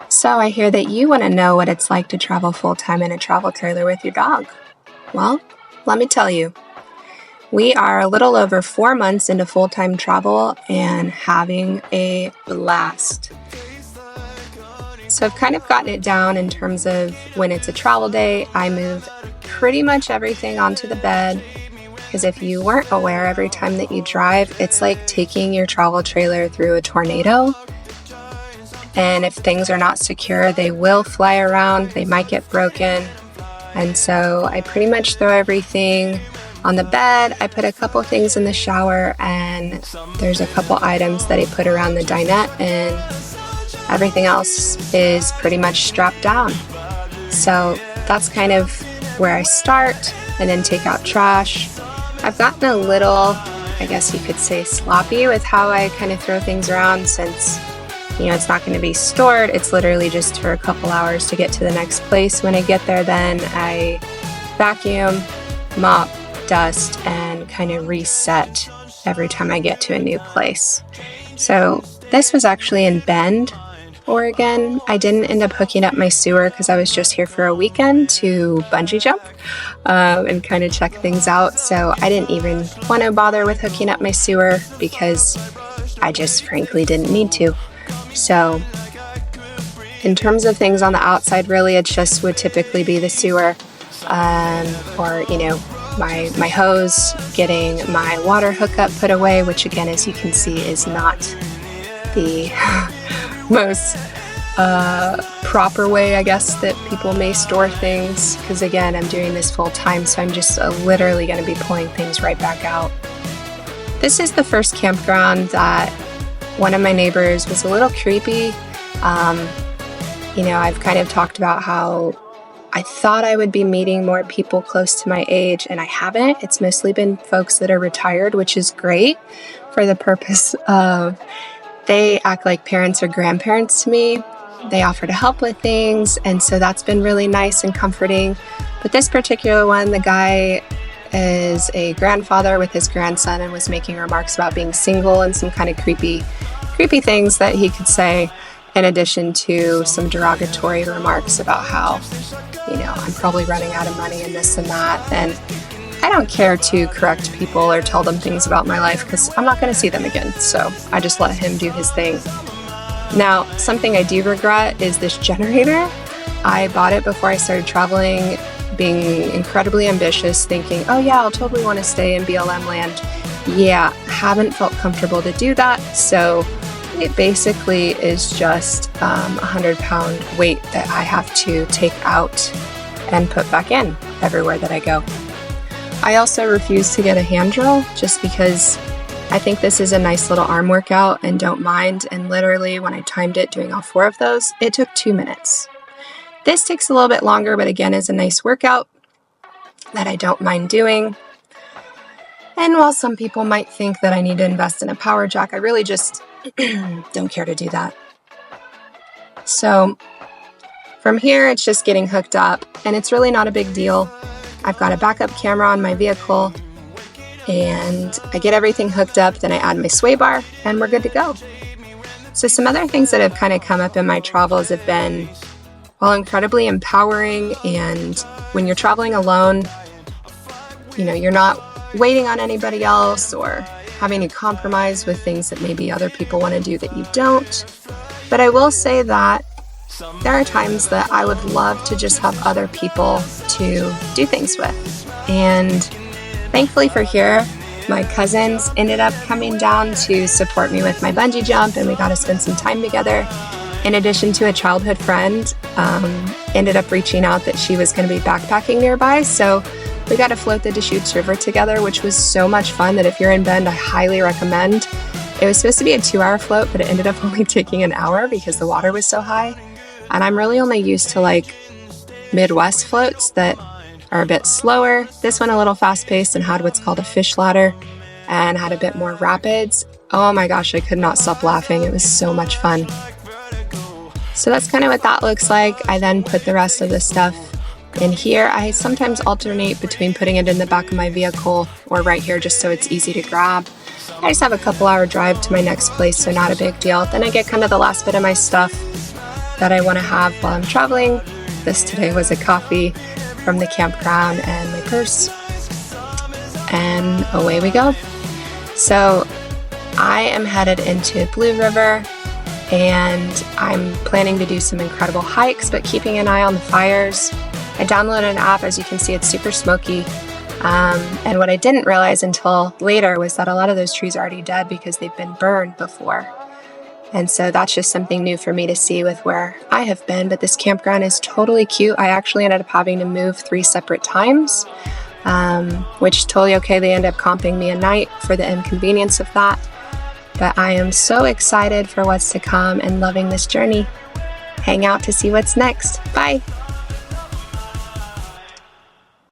So I hear that you want to know what it's like to travel full-time in a travel trailer with your dog. Well, let me tell you. We are a little over 4 months into full-time travel and having a blast. So I've kind of gotten it down in terms of when it's a travel day, I move pretty much everything onto the bed. Because if you weren't aware, every time that you drive, it's like taking your travel trailer through a tornado. And if things are not secure, they will fly around, they might get broken. And so I pretty much throw everything on the bed. I put a couple things in the shower, and there's a couple items that I put around the dinette, and everything else is pretty much strapped down. So that's kind of where I start, and then take out trash. I've gotten a little, I guess you could say, sloppy with how I kind of throw things around, since it's not going to be stored. It's literally just for a couple hours to get to the next place. When I get there, then I vacuum, mop, dust, and kind of reset every time I get to a new place. So this was actually in Bend, Oregon. I didn't end up hooking up my sewer because I was just here for a weekend to bungee jump and kind of check things out. So I didn't even want to bother with hooking up my sewer because I just frankly didn't need to. So in terms of things on the outside, really, it just would typically be the sewer or, my hose, getting my water hookup put away, which again, as you can see, is not the most proper way, I guess, that people may store things. Because again, I'm doing this full time, so I'm just literally going to be pulling things right back out. This is the first campground that one of my neighbors was a little creepy. I've kind of talked about how I thought I would be meeting more people close to my age, and I haven't. It's mostly been folks that are retired, which is great for the purpose of they act like parents or grandparents to me. They offer to help with things, and so that's been really nice and comforting. But this particular one, the guy is a grandfather with his grandson and was making remarks about being single and some kind of creepy things that he could say, in addition to some derogatory remarks about how, I'm probably running out of money and this and that. And I don't care to correct people or tell them things about my life because I'm not going to see them again. So I just let him do his thing. Now, something I do regret is this generator. I bought it before I started traveling, being incredibly ambitious, thinking, oh yeah, I'll totally want to stay in BLM land. Yeah, haven't felt comfortable to do that. So it basically is just a 100-pound weight that I have to take out and put back in everywhere that I go. I also refuse to get a hand drill just because I think this is a nice little arm workout and don't mind. And literally when I timed it doing all 4 of those, it took 2 minutes. This takes a little bit longer, but again is a nice workout that I don't mind doing. And while some people might think that I need to invest in a power jack, I really just don't care to do that. So from here, it's just getting hooked up, and it's really not a big deal. I've got a backup camera on my vehicle, and I get everything hooked up, then I add my sway bar, and we're good to go. So some other things that have kind of come up in my travels have been, incredibly empowering. And when you're traveling alone, you're not waiting on anybody else or having to compromise with things that maybe other people want to do that you don't. But I will say that there are times that I would love to just have other people to do things with. And thankfully for here, my cousins ended up coming down to support me with my bungee jump, and we got to spend some time together. In addition to a childhood friend, ended up reaching out that she was going to be backpacking nearby. So we got to float the Deschutes River together, which was so much fun that if you're in Bend, I highly recommend. It was supposed to be a 2-hour float, but it ended up only taking an hour because the water was so high. And I'm really only used to Midwest floats that are a bit slower. This one a little fast-paced and had what's called a fish ladder and had a bit more rapids. Oh my gosh, I could not stop laughing. It was so much fun. So that's kind of what that looks like. I then put the rest of the stuff in here. I sometimes alternate between putting it in the back of my vehicle or right here just so it's easy to grab. I just have a couple hour drive to my next place, so not a big deal. Then I get kind of the last bit of my stuff that I want to have while I'm traveling. This today was a coffee from the campground and my purse. And away we go. So I am headed into Blue River, and I'm planning to do some incredible hikes, but keeping an eye on the fires. I downloaded an app. As you can see, it's super smoky. And what I didn't realize until later was that a lot of those trees are already dead because they've been burned before. And so that's just something new for me to see with where I have been. But this campground is totally cute. I actually ended up having to move 3 separate times, which is totally okay. They ended up comping me a night for the inconvenience of that. But I am so excited for what's to come and loving this journey. Hang out to see what's next. Bye.